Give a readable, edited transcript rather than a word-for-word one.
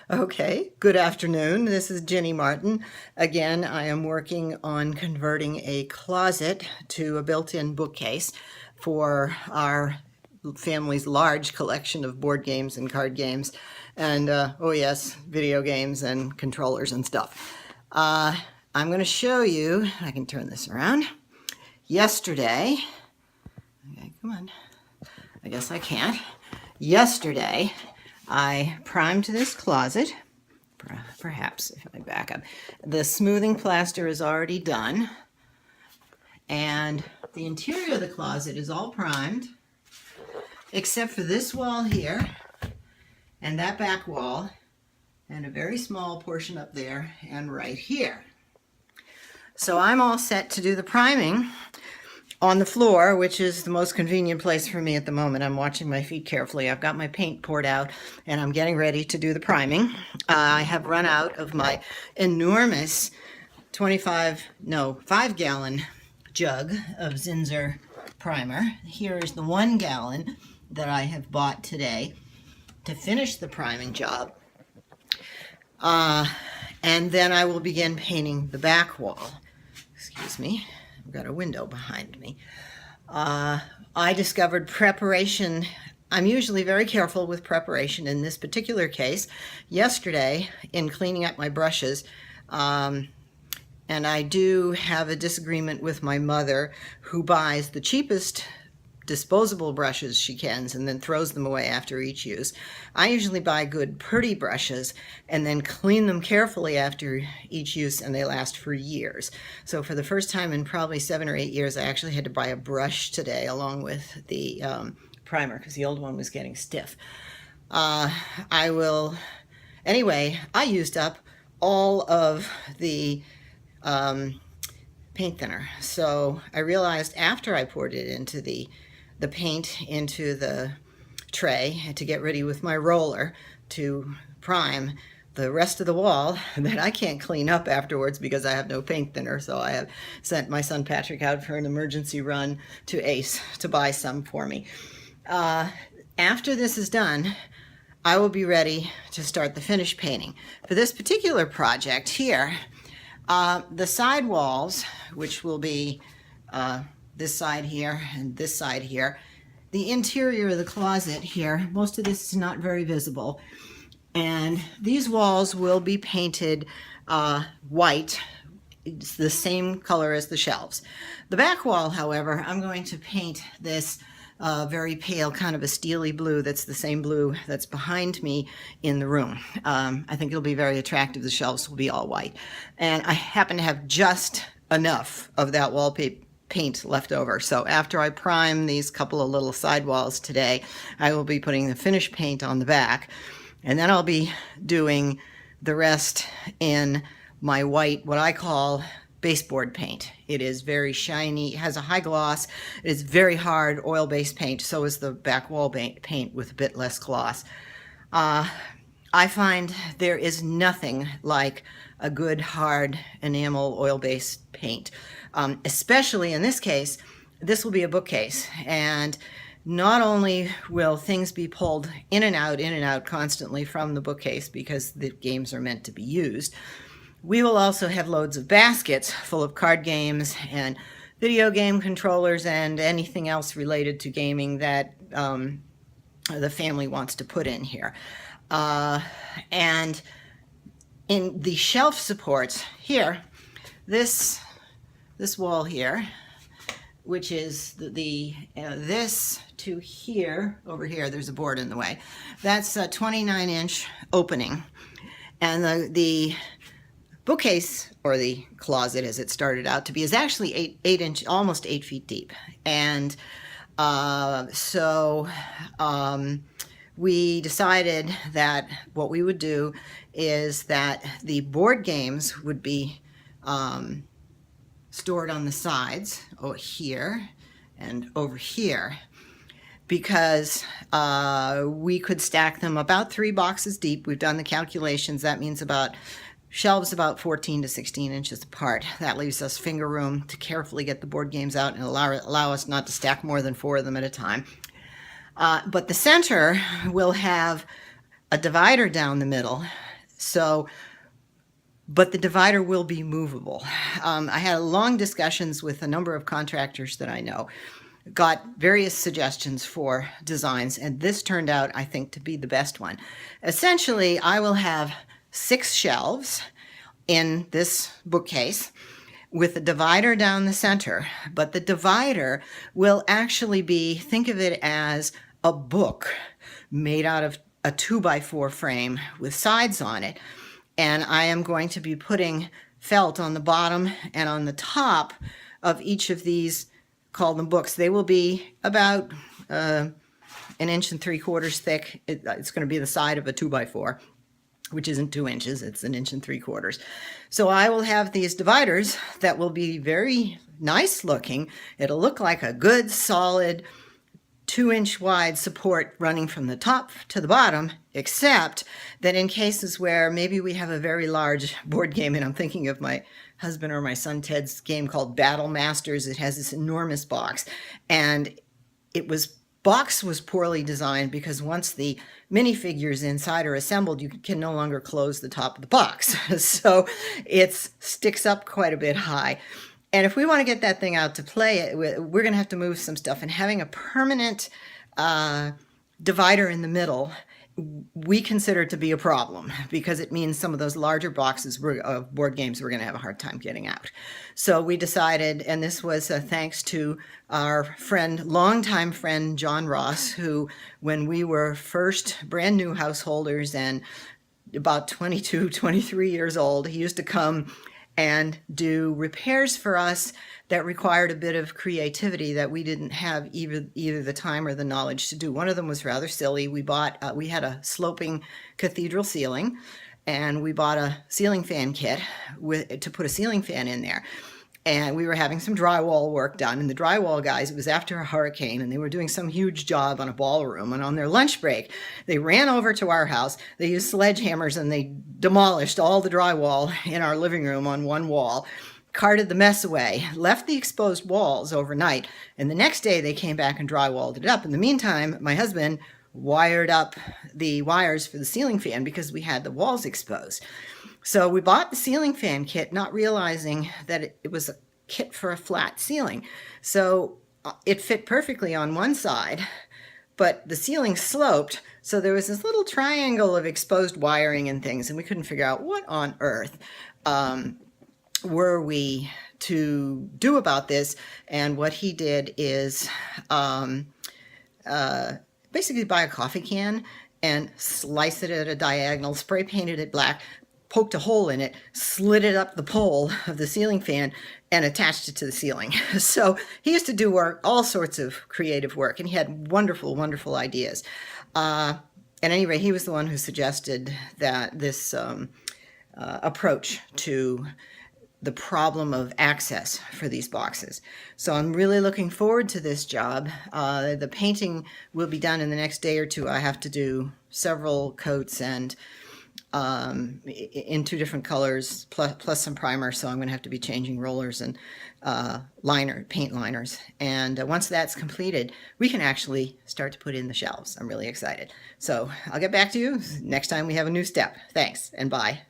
Okay, good afternoon. This is Jenny Martin. Again, I am working on converting a closet to a built-in bookcase for our family's large collection of board games and card games and, oh yes, video games and controllers and stuff. I'm going to show you, I can turn this around. Yesterday, okay, come on, I guess I can't. Yesterday, I primed this closet, perhaps if I back up. The smoothing plaster is already done, and the interior of the closet is all primed, except for this wall here, and that back wall, and a very small portion up there, and right here. So I'm all set to do the priming on the floor, which is the most convenient place for me at the moment. I'm watching my feet carefully. I've got my paint poured out and I'm getting ready to do the priming. I have run out of my enormous 5-gallon jug of Zinsser primer. Here is the 1 gallon that I have bought today to finish the priming job. And then I will begin painting the back wall. Excuse me. I've got a window behind me. I discovered preparation. I'm usually very careful with preparation. In this particular case, yesterday, in cleaning up my brushes, and I do have a disagreement with my mother, who buys the cheapest disposable brushes she can and then throws them away after each use. I usually buy good, pretty brushes and then clean them carefully after each use, and they last for years. So for the first time in probably 7 or 8 years, I actually had to buy a brush today along with the primer because the old one was getting stiff. Anyway, I used up all of the paint thinner. So I realized after I poured it into the paint into the tray to get ready with my roller to prime the rest of the wall that I can't clean up afterwards because I have no paint thinner. So I have sent my son Patrick out for an emergency run to Ace to buy some for me. After this is done, I will be ready to start the finish painting. For this particular project here, the side walls, which will be this side here and this side here. The interior of the closet here, most of this is not very visible. And these walls will be painted white. It's the same color as the shelves. The back wall, however, I'm going to paint this very pale, kind of a steely blue. That's the same blue that's behind me in the room. I think it'll be very attractive. The shelves will be all white. And I happen to have just enough of that wallpaper paint left over. So after I prime these couple of little sidewalls today, I will be putting the finish paint on the back, and then I'll be doing the rest in my white, what I call baseboard paint. It is very shiny, it has a high gloss, it is very hard oil-based paint, so is the back wall paint with a bit less gloss. I find there is nothing like a good hard enamel oil-based paint. Especially in this case, this will be a bookcase, and not only will things be pulled in and out constantly from the bookcase because the games are meant to be used, we will also have loads of baskets full of card games and video game controllers and anything else related to gaming that the family wants to put in here. And in the shelf supports here, this wall here, which is this to here, over here, there's a board in the way. That's a 29-inch opening. And the bookcase, or the closet as it started out to be, is actually almost 8 feet deep. And we decided that what we would do is that the board games would be stored on the sides, over here and over here, because we could stack them about 3 boxes deep. We've done the calculations. That means shelves about 14 to 16 inches apart. That leaves us finger room to carefully get the board games out and allow us not to stack more than 4 of them at a time. But the center will have a divider down the middle So, but the divider will be movable. I had long discussions with a number of contractors that I know, got various suggestions for designs, and this turned out, I think, to be the best one. Essentially, I will have 6 shelves in this bookcase with a divider down the center, but the divider will actually be, think of it as a book made out of a 2x4 frame with sides on it. And I am going to be putting felt on the bottom and on the top of each of these, call them books. They will be about 1 3/4 inches thick. It's going to be the side of a 2x4, which isn't 2 inches, it's 1 3/4 inches. So I will have these dividers that will be very nice looking. It'll look like a good solid 2-inch wide support running from the top to the bottom, except that in cases where maybe we have a very large board game, and I'm thinking of my husband or my son Ted's game called Battle Masters. It has this enormous box, and box was poorly designed because once the minifigures inside are assembled, you can no longer close the top of the box. So it sticks up quite a bit high. And if we want to get that thing out to play, we're going to have to move some stuff. And having a permanent divider in the middle, we consider to be a problem because it means some of those larger boxes of board games we're going to have a hard time getting out. So we decided, and this was thanks to our friend, longtime friend, John Ross, who, when we were first brand new householders and about 22, 23 years old, he used to come and do repairs for us that required a bit of creativity that we didn't have either the time or the knowledge to do. One of them was rather silly. We had a sloping cathedral ceiling, and we bought a ceiling fan kit to put a ceiling fan in there. And we were having some drywall work done, and the drywall guys, it was after a hurricane, and they were doing some huge job on a ballroom, and on their lunch break, they ran over to our house, they used sledgehammers, and they demolished all the drywall in our living room on one wall, carted the mess away, left the exposed walls overnight, and the next day they came back and drywalled it up. In the meantime, my husband wired up the wires for the ceiling fan because we had the walls exposed. So we bought the ceiling fan kit, not realizing that it was a kit for a flat ceiling. So it fit perfectly on one side, but the ceiling sloped, so there was this little triangle of exposed wiring and things, and we couldn't figure out what on earth were we to do about this. And what he did is basically buy a coffee can and slice it at a diagonal, spray painted it black, poked a hole in it, slid it up the pole of the ceiling fan, and attached it to the ceiling. So he used to do work, all sorts of creative work, and he had wonderful, wonderful ideas. At any rate, he was the one who suggested that this approach to the problem of access for these boxes. So I'm really looking forward to this job. The painting will be done in the next day or two. I have to do several coats and in 2 different colors, plus some primer, so I'm going to have to be changing rollers and paint liners. And once that's completed, we can actually start to put in the shelves. I'm really excited. So I'll get back to you next time we have a new step. Thanks, and bye.